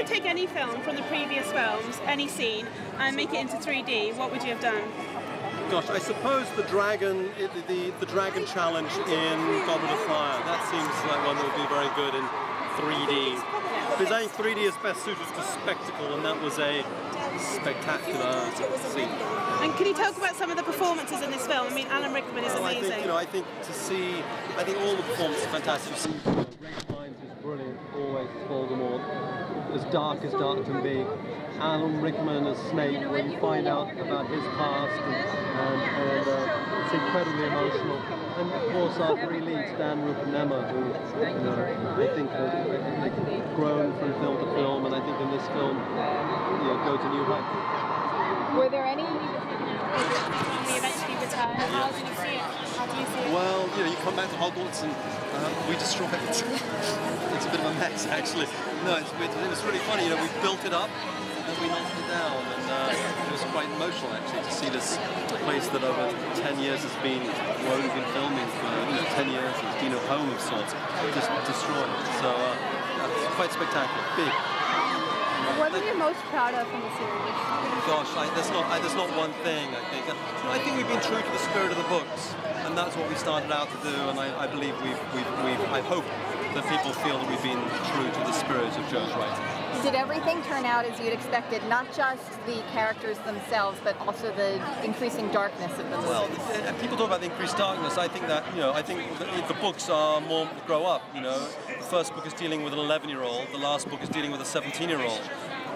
could take any film from the previous films, any scene, and make it into 3D, what would you have done? Gosh, I suppose the dragon challenge in Goblet of Fire. That seems like one that would be very good in 3D. Because I think 3D is best suited to spectacle, and that was a spectacular scene. And can you talk about some of the performances in this film? I mean, Alan Rickman is amazing. I think all the performances are fantastic. Ray Fiennes is brilliant, always Voldemort, as dark can be. Alan Rickman as Snape, when you find out about his past, and it's incredibly emotional. And of course our three leads, Dan, Rupert and Emma, who I think have grown from film to film, and I think in this film go to new heights. Were there any we eventually return? How did you see it? How do you see it? Well, you come back to Hogwarts and we destroy it. It's a bit of a mess, actually. No, it was really funny. We built it up and we knocked it down, and it was quite emotional actually to see this place that over 10 years has been where we've been filming for 10 years. It's been a home of sorts, just destroyed. So it's quite spectacular, big. What are you most proud of from the series? Gosh, there's not one thing. I think we've been true to the spirit of the books, and that's what we started out to do. And I believe I hope that people feel that we've been true to the spirit of Joe's writing. Did everything turn out as you'd expected? Not just the characters themselves, but also the increasing darkness of the movie. Well, people talk about the increased darkness. I think that I think the books are more grow up. The first book is dealing with an 11-year-old. The last book is dealing with a 17-year-old.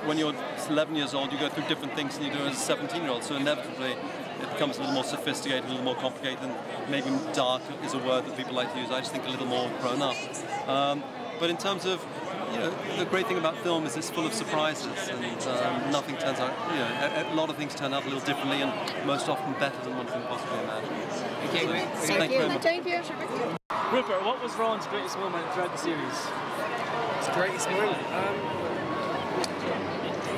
When you're 11 years old, you go through different things than you do as a 17-year-old. So inevitably, it becomes a little more sophisticated, a little more complicated, and maybe dark is a word that people like to use. I just think a little more grown up. But in terms of the great thing about film is it's full of surprises, and nothing turns out. A lot of things turn out a little differently, and most often better than one can possibly imagine. Thank you. Thank you. Rupert, what was Ron's greatest moment throughout the series? His greatest moment?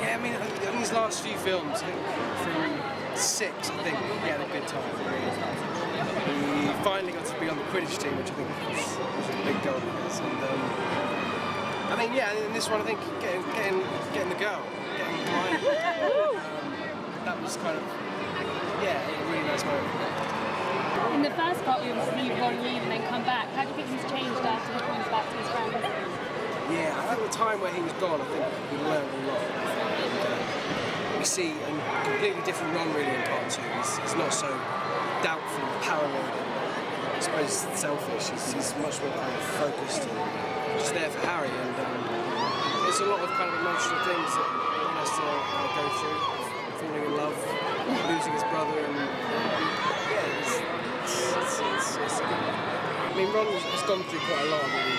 Yeah, I mean, in these last few films, from 6, I think he had a good time. He finally got to be on the Quidditch team, which I think was a big goal of his. And I mean, yeah, in this one, I think getting the girl, getting Hermione, that was kind of, a really nice moment. In the first part, we see Ron leave and then come back. How do you think he's changed after he comes back to his friends? Yeah, at the time where he was gone, I think we learned a lot. And we see a completely different Ron really in part 2. He's not so doubtful, paranoid, and I suppose selfish. He's much more kind of focused and just there for Harry. And there's a lot of kind of emotional things that he has to go through. Falling in love, losing his brother, and I mean, Ron has gone through quite a lot, really.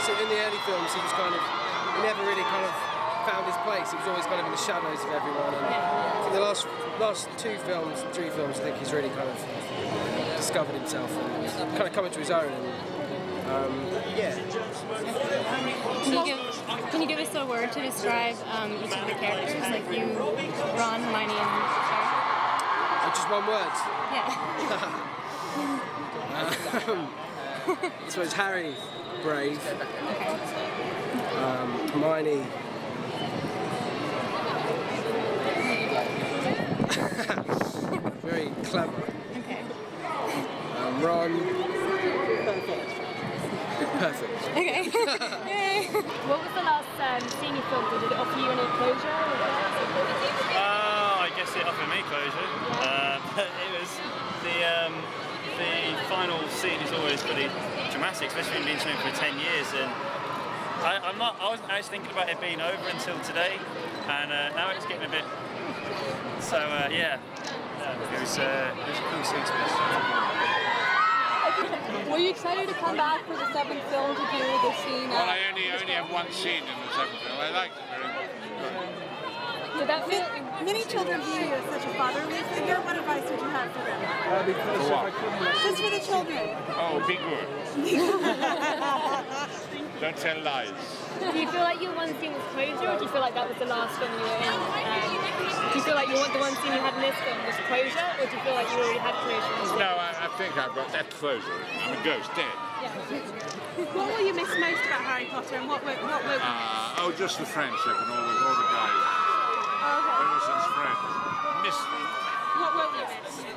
So in the early films, he never really kind of found his place. He was always kind of in the shadows of everyone. And for the last 3 films, I think he's really kind of discovered himself and kind of come into his own. And Can you give us a word to describe each of the characters, like you, Ron, Hermione, and Harry? Just one word? Yeah. I suppose Harry, brave. Okay. Hermione, very clever. Okay. Ron, perfect. Okay. Yay. What was the last scene you filmed? Did it offer you any closure? I guess it offered me closure. It was the final scene is always pretty dramatic, especially when you've been doing it for 10 years. And I wasn't actually thinking about it being over until today, and now it's getting a bit. So yeah, it was a cool scene to us. Were you excited to come back for the 7th film to do the scene? Well, I only have one scene in the 7th film. I liked it very much. Did that feel? Many children view you as such a fatherly figure. What advice would you have for them? For what? Just for the children. Oh, big word. Don't tell lies. Do you feel like your one scene was closure, or do you feel like that was the last film you were in? Do you feel like the one scene you had in this film was closure, or do you feel like you already had closure? No, I think I've got that closure. I'm a ghost, dead. What will you miss most about Harry Potter, and what will Oh, just the friendship and all the guys. Innocent's friends. Miss. What will you miss?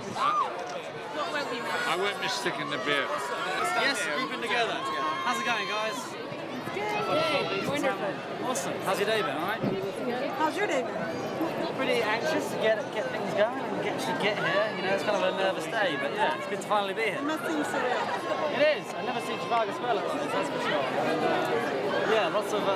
What will you miss? I won't miss sticking the beer. Yes, grouping together. How's it going, guys? Wonderful. Awesome. How's your day been, alright? How's your day been? Pretty anxious to get things going and get here. You know, it's kind of a nervous day, but yeah, it's good to finally be here. It must seem surreal. It is. I've never seen Trafalgar Square like this, that's for sure. And, yeah, lots of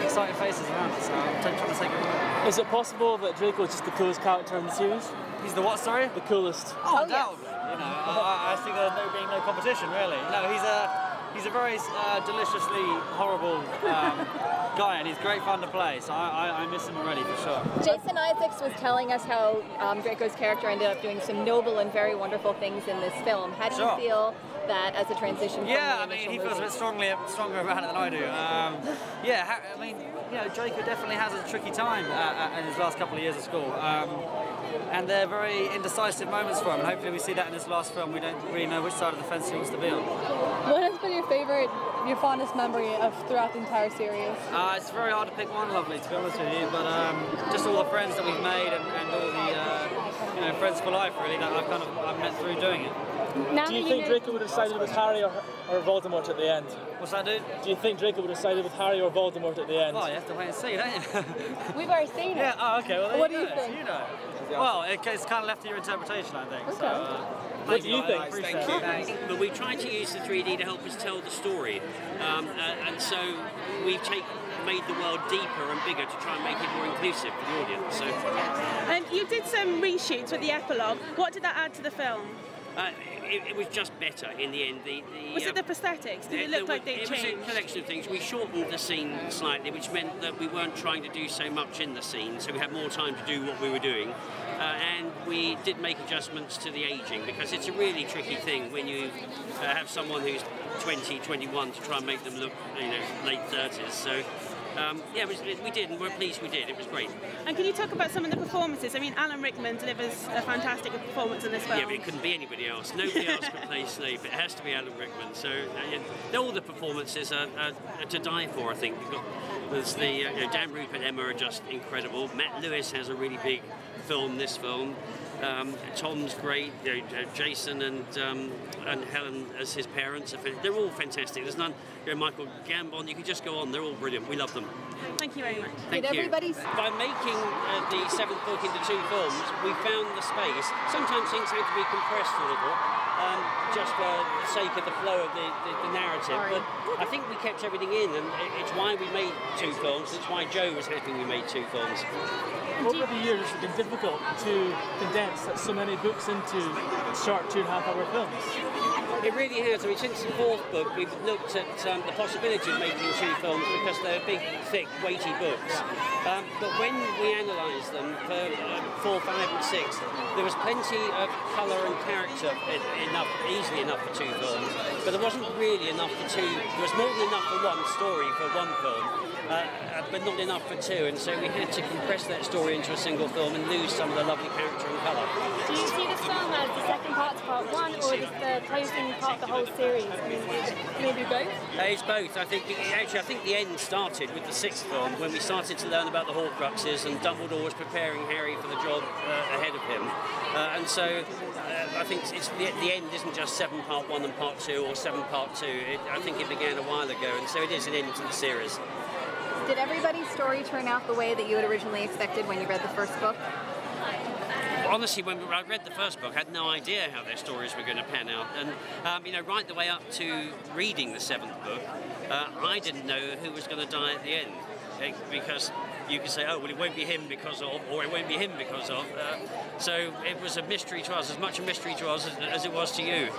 exciting faces around it, so I'm trying to take it away. Is it possible that Draco is just the coolest character in the series? He's the what, sorry? The coolest. Oh, undoubtedly. You know, I see there being no competition, really. No, he's a very deliciously horrible guy, and he's great fun to play, so I miss him already for sure. Jason Isaacs was telling us how Draco's character ended up doing some noble and very wonderful things in this film. How do you feel that as a transition from the I initial mean, he feels a bit stronger about it than I do. I mean, you know, Draco definitely has a tricky time in his last couple of years of school. And they're very indecisive moments for him, and hopefully we see that in this last film. We don't really know which side of the fence he wants to be on. What has been your fondest memory of throughout the entire series? It's very hard to pick one, lovely, to be honest with you, but just all the friends that we've made and all the friends for life, really, that I've met through doing it. Do you think Draco would have sided with Harry or Voldemort at the end? What's that, dude? Do you think Draco would have sided with Harry or Voldemort at the end? Oh, you have to wait and see, don't you? We've already seen it. Yeah, oh, okay, well, What do you think? So you know. Well, it's kind of left to your interpretation, I think. Okay. So, what do you think? Thank you. But we tried to use the 3D to help us tell the story, and so we've made the world deeper and bigger to try and make it more inclusive for the audience. So. And you did some reshoots with the epilogue. What did that add to the film? It was just better in the end. Was it the prosthetics? Did it look like they changed? It was a collection of things. We shortened the scene slightly, which meant that we weren't trying to do so much in the scene, so we had more time to do what we were doing. And we did make adjustments to the aging, because it's a really tricky thing when you have someone who's 20, 21 to try and make them look, late 30s. So. We did, and we're pleased we did. It was great. And can you talk about some of the performances? I mean, Alan Rickman delivers a fantastic performance in this film. Yeah, but it couldn't be anybody else. Nobody else could play Snape. It has to be Alan Rickman. So all the performances are to die for, I think. There's Dan, Rupert, Emma are just incredible. Matt Lewis has a really big film, this film. Tom's great. Jason and Helen as his parents. They're all fantastic. There's none. Michael Gambon. You can just go on. They're all brilliant. We love them. Thank you very much. Thank you. By making the 7th book into 2 films, we found the space. Sometimes things had to be compressed a little, just for the sake of the flow of the narrative. But I think we kept everything in, and it's why we made 2 films. It's why Joe was happy we made 2 films. Over the years, it's been difficult to condense so many books into short 2.5-hour films. It really has. I mean, since the 4th book, we've looked at the possibility of making 2 films because they're big, thick, weighty books. But when we analysed them for 4, 5 and 6, there was plenty of colour and character easily enough for 2 films, but there wasn't really enough for 2. There was more than enough for one story for 1 film, but not enough for 2, and so we had to compress that story into a single film and lose some of the lovely character and colour. Do you see this film as the second part to part 1, or is the closing part of the whole series? I mean, maybe both? It's both. I think the end started with the 6th film, when we started to learn about the Horcruxes and Dumbledore was preparing Harry for the job ahead of him. And so I think the end isn't just 7 part 1 and part 2 or 7 part 2. I think it began a while ago, and so it is an end to the series. Did everybody's story turn out the way that you had originally expected when you read the first book? Honestly, when I read the first book, I had no idea how their stories were going to pan out. And, right the way up to reading the 7th book, I didn't know who was going to die at the end. Because you could say, oh, well, it won't be him because of, or it won't be him because of. So it was a mystery to us, as much a mystery to us as it was to you.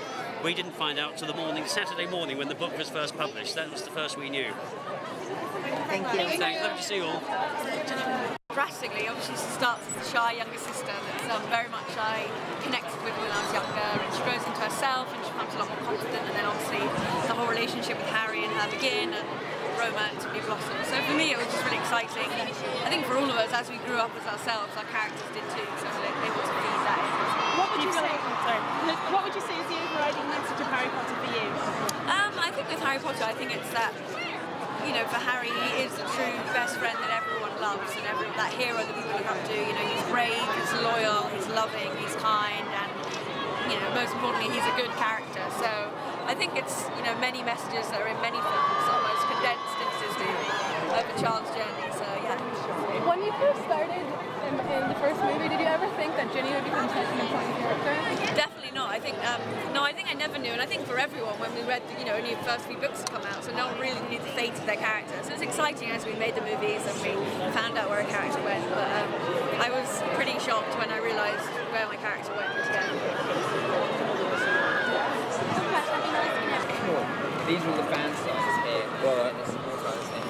We didn't find out till Saturday morning, when the book was first published. That was the first we knew. Thank you. Thanks. Lovely to see you all. Drastically, obviously she starts as a shy younger sister that's very much I connected with when I was younger, and she grows into herself and she becomes a lot more confident, and then obviously the whole relationship with Harry and her begin, and romance really blossoms. So for me it was just really exciting, and I think for all of us, as we grew up as ourselves, our characters did too, so we were able to feed that in. What would you say? Sorry. What would you say is the overriding Harry Potter, I think it's that, you know, for Harry, he is the true best friend that everyone loves, and that hero that people look up to. You know, he's brave, he's loyal, he's loving, he's kind, and, you know, most importantly, he's a good character. So I think it's, you know, many messages that are in many films, almost condensed into this movie of a child's journey. So yeah. When you first started in the first movie, did you ever think that Ginny would become such an important character? Definitely not. I think no, I think I never knew, and I think for everyone when we read, you know, only the first few books had come out, so no one really knew the fate of their character. So it was exciting as we made the movies and we found out where a character went. But I was pretty shocked when I realised where my character went. Yeah. These are all the fan sizes here. Right.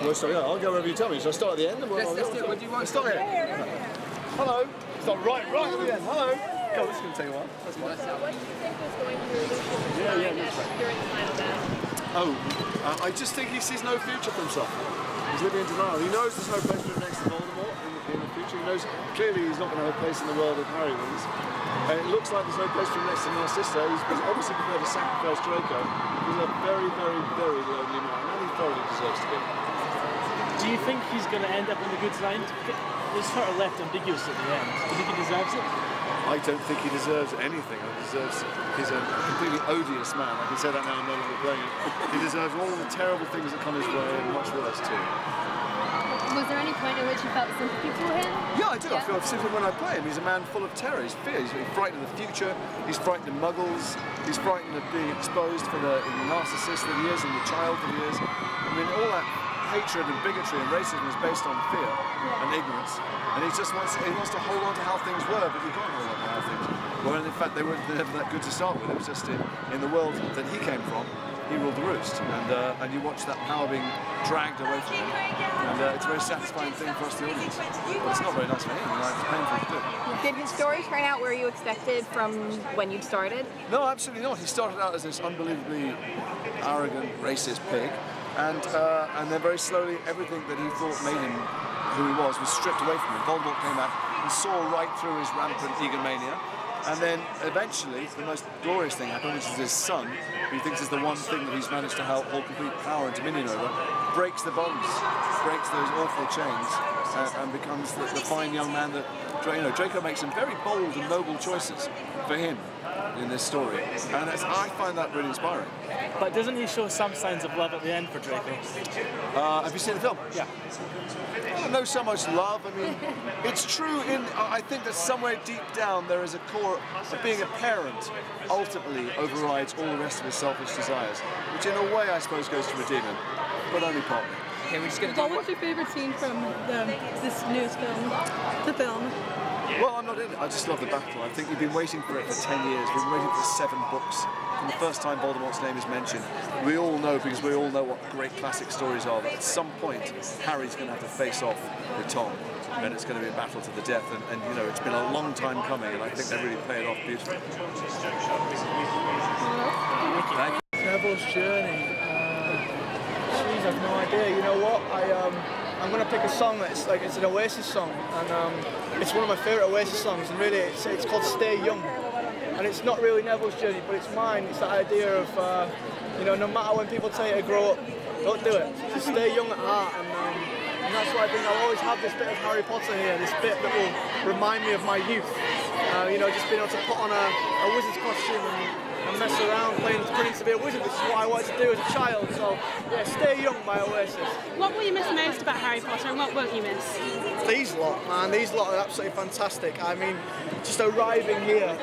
Well, so yeah, I'll go wherever you tell me. So I start at the end? Let's do it. What do you want? Start here. Hello. Start right at the end. Hello. God, this is going to take a while. That's fine. So what do you think was going through Lucius' mind during the final battle? Oh, I just think he sees no future for himself. He's living in denial. He knows there's no place for him next to Voldemort in the future. He knows clearly he's not going to have a place in the world if Harry wins. It looks like there's no place for him next to Narcissa. He's obviously prepared to sacrifice Draco. He's a very, very, very lonely man, and he thoroughly deserves to be. Do you think he's going to end up on the good side? It's sort of left ambiguous at the end. Do you think he deserves it? I don't think he deserves anything. He's a completely odious man. I can say that now I'm no longer playing it. He deserves all the terrible things that come his way and much worse too. Was there any point at which you felt sympathy for him? Yeah, I do. I feel sympathy when I play him. He's a man full of terror. He's fear. He's frightened of the future. He's frightened of muggles. He's frightened of being exposed for the narcissist that he is and the child that he is. I mean, all that hatred and bigotry and racism is based on fear and ignorance, and he wants to hold on to how things were, but you can't hold on to how things were. And in fact, they weren't never that good to start with. It was just in the world that he came from, he ruled the roost, and you watch that power being dragged away from him, and it's a very satisfying thing for us, the audience. But it's not very nice for him, and it's painful to do. Did his story turn out where you expected from when you'd started? No, absolutely not. He started out as this unbelievably arrogant, racist pig. And then very slowly, everything that he thought made him who he was stripped away from him. Voldemort came out and saw right through his rampant egomania. And then eventually, the most glorious thing happened, which is his son, who he thinks is the one thing that he's managed to hold complete power and dominion over, breaks the bonds, breaks those awful chains, and becomes the fine young man that Draco makes some very bold and noble choices for him in this story, and I find that really inspiring. But doesn't he show some signs of love at the end for Draco? Have you seen the film? Yeah. I don't know so much love. I mean, it's true. I think that somewhere deep down there is a core of being a parent ultimately overrides all the rest of his selfish desires, which in a way I suppose goes to redeem him, but only partly. Okay, we're just going to What was your favourite scene from this newest film? The film? Well, I'm not in it. I just love the battle. I think we've been waiting for it for 10 years. We've been waiting for 7 books. From the first time Voldemort's name is mentioned, we all know, because we all know what great classic stories are, that at some point Harry's going to have to face off with Tom, and it's going to be a battle to the death. And you know, it's been a long time coming, and I think they really play it off beautifully. Thank you. Neville's journey. Jeez, I've no idea. You know what? I'm going to pick a song that's like, it's an Oasis song, and it's one of my favourite Oasis songs, and really it's called Stay Young. And it's not really Neville's journey, but it's mine. It's that idea of, you know, no matter when people tell you to grow up, don't do it. Just stay young at heart, and that's why I think I'll always have this bit of Harry Potter here, this bit that will remind me of my youth. You know, just being able to put on a wizard's costume and mess around pretending to be a wizard, which is what I wanted to do as a child. So, yeah, Stay Young by Oasis. What will you miss most about Harry Potter, and what won't you miss? These lot, man, these lot are absolutely fantastic. I mean, just arriving here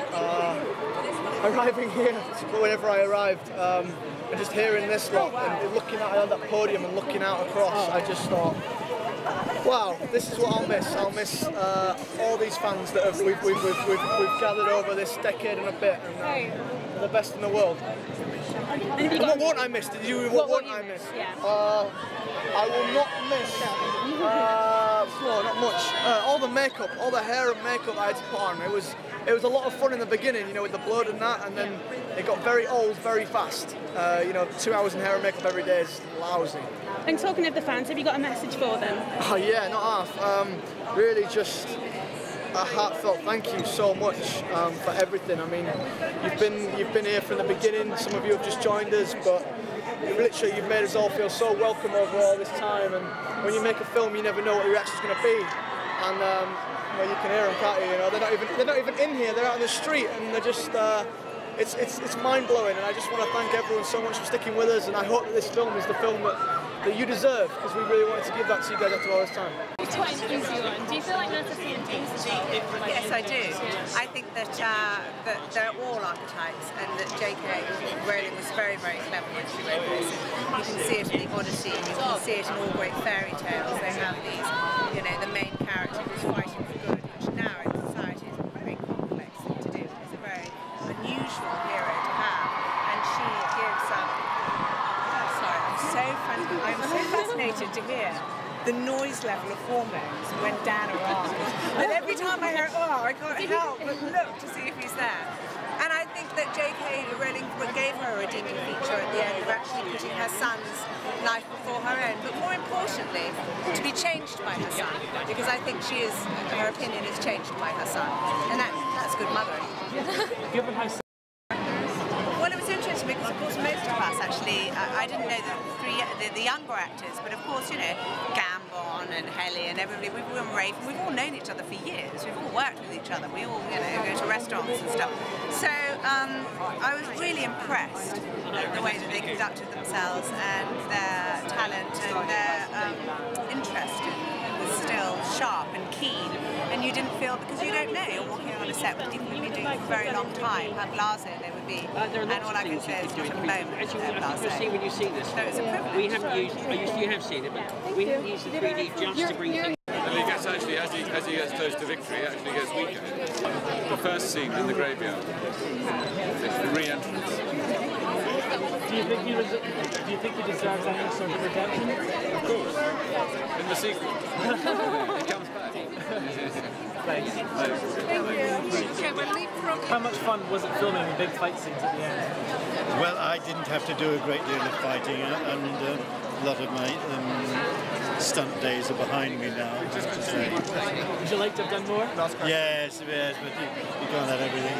whenever I arrived, and just hearing this lot and looking at that podium and looking out across, I just thought, wow, this is what I'll miss. I'll miss all these fans that we've gathered over this decade and a bit, and they're the best in the world. And what won't I miss? What won't I miss? Yeah. I will not miss. No, not much. All the makeup, all the hair and makeup I had to put on. It was a lot of fun in the beginning, you know, with the blood and that, and then it got very old very fast. You know, 2 hours in hair and makeup every day is lousy. And talking of the fans, have you got a message for them? Oh yeah, not half. Really just a heartfelt thank you so much for everything. I mean, you've been here from the beginning. Some of you have just joined us, but literally you've made us all feel so welcome over all this time, and when you make a film you never know what your reaction's going to be, and well, you can hear them, can't you? You know, they're not even in here, they're out on the street, and they're just it's mind-blowing, and I just want to thank everyone so much for sticking with us, and I hope that this film is the film that you deserve, because we really wanted to give that to you guys after all this time. It's quite influenced you on. Do you feel like Narcissa and Tonks? Yes, I do. I think that they're all archetypes, and that J.K. Rowling was very, very clever when she wrote this. You can see it in the Odyssey, you can see it in all great fairy tales. They have these, you know, the main character who's fighting for good, which now in society is a very complex thing to do. It's a very unusual hero to have, and she gives sorry, I'm so fascinated to hear the noise level of hormones when Dan arrives. And every time I hear, oh, I can't help but look to see if he's there. And I think that J.K. Rowling gave her a redeeming feature at the end of actually putting her son's life before her own, but more importantly, to be changed by her son, because I think her opinion is changed by her son, and that's good mothering. Given how Well, it was interesting because, of course, most of us actually, I didn't know the younger actors, but of course, you know, Gambon and Helen and everybody, we've all known each other for years. We've all worked with each other. We all, you know, go to restaurants and stuff. So I was really impressed at the way that they conducted themselves and their talent and their interest was still sharp and keen. And you didn't feel, because you don't know, you're walking on a set with people who've been doing it for a very long time, how blasé they would be. And all I can say is not a moment Actually, when you see this, so it's a privilege. we haven't used, you have seen it, but we haven't used the 3D just to bring things. And he gets actually, as he gets close to victory, he actually gets weaker. The first scene in the graveyard, the re-entrance. Do you think he deserves any sort of redemption? Of course. In the sequel. He comes back. Thanks. How much fun was it filming the big fight scenes at the end? Well, I didn't have to do a great deal of fighting, and a lot of my stunt days are behind me now, I have to say. Would you like to have done more? Yes, but you can't have everything.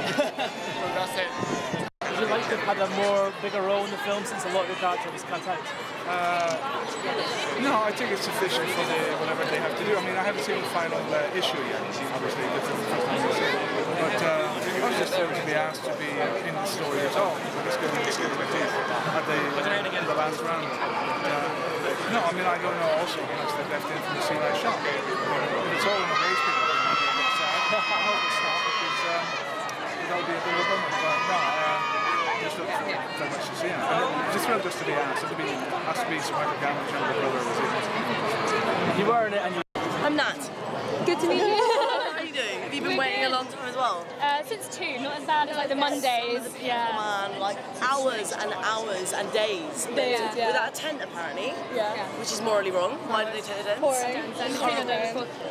That's it. Would you like to have had a bigger role in the film since a lot of your character was cut out? No, I think it's sufficient for whatever they have to do. I mean, I haven't seen the final issue yet, obviously, because it's the first time I've seen it. But I was just thrilled to be asked to be in the story at all. It's going to be at the last round. No, I mean, I don't know also how much they've left in from the scene I shot. If it's all in the race people, I hope it's not, because that would be a bit of a bummer. But no, just look very much to see him. Just thrilled just to be asked. It has to be some Michael Gambon's younger brother was in. You were in it and you... I'm Nat. Good to meet you. How are you doing? Have you been waiting a long time as well? Since 2, not as bad as like the Mondays. Yeah. Man, like hours and hours and days. Without a tent apparently. Yeah. Which is morally wrong. Why did they take a tent?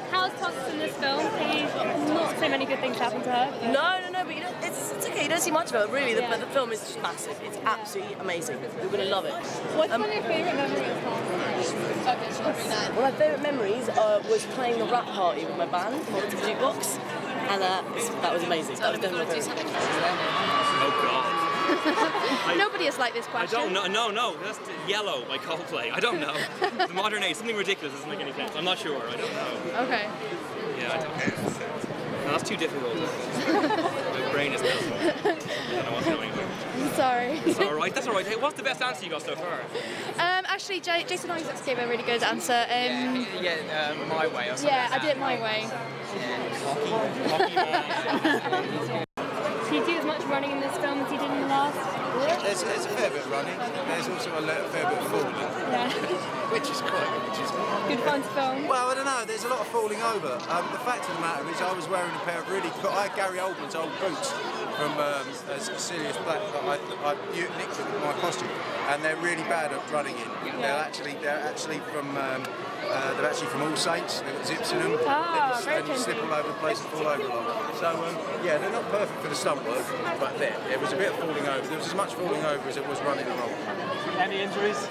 How's Tonks in this film? Not so many good things happen to her. No, but you know, it's okay. You don't see much of it, really. The film is just massive. It's absolutely amazing. You're going to love it. What's one of your favourite memories? Well, my favourite memories was playing the rap party with my band, called the Jukebox, and that was amazing. That was definitely my favourite. Oh God. Nobody has liked this question. I don't know. No, that's Yellow by Coldplay. I don't know. The modern age, something ridiculous doesn't make any sense. I'm not sure. I don't know. Okay. Yeah, I don't know. No, that's too difficult. My brain is melting. I don't know what's going on. I'm sorry. That's all right. That's all right. Hey, what's the best answer you got so far? Actually, Jason Isaacs gave a really good answer. My way or something. Yeah, I did it my way. Did you do as much running in this film as you did in the last? There's a fair bit of running. There's also a fair bit of falling. Yeah. Which is quite good fun to film. Well, I don't know. There's a lot of falling over. The fact of the matter is, I was wearing a pair of I had Gary Oldman's old boots from Sirius Black that I nicked with my costume, and they're really bad at running in. They're actually from All Saints. They've got zips in them. And you slip all over the place and fall over a lot. So yeah, they're not perfect for the stunt work, but there was a bit of falling over. There was as much falling over as it was running along. Any injuries?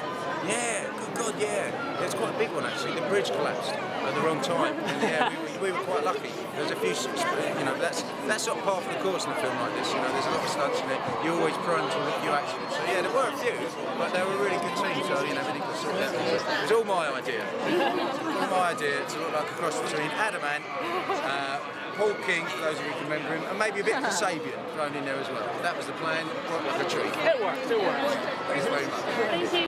Yeah, good God, yeah. It's quite a big one actually. The bridge collapsed at the wrong time. And, yeah, we we were quite lucky. There's a few, you know, that's sort of part of the course in a film like this. You know, there's a lot of stunts in it. You're always prone to a few accidents. So yeah, there were a few, but they were a really good team. So you know, everything was sort of, it was all my idea. All my idea to look like a cross between Adamant, Paul King, for those of you who can remember him, and maybe a bit of Scabior thrown in there as well. That was the plan. Quite like a treat. It worked. It worked. Thanks very much. Thank you.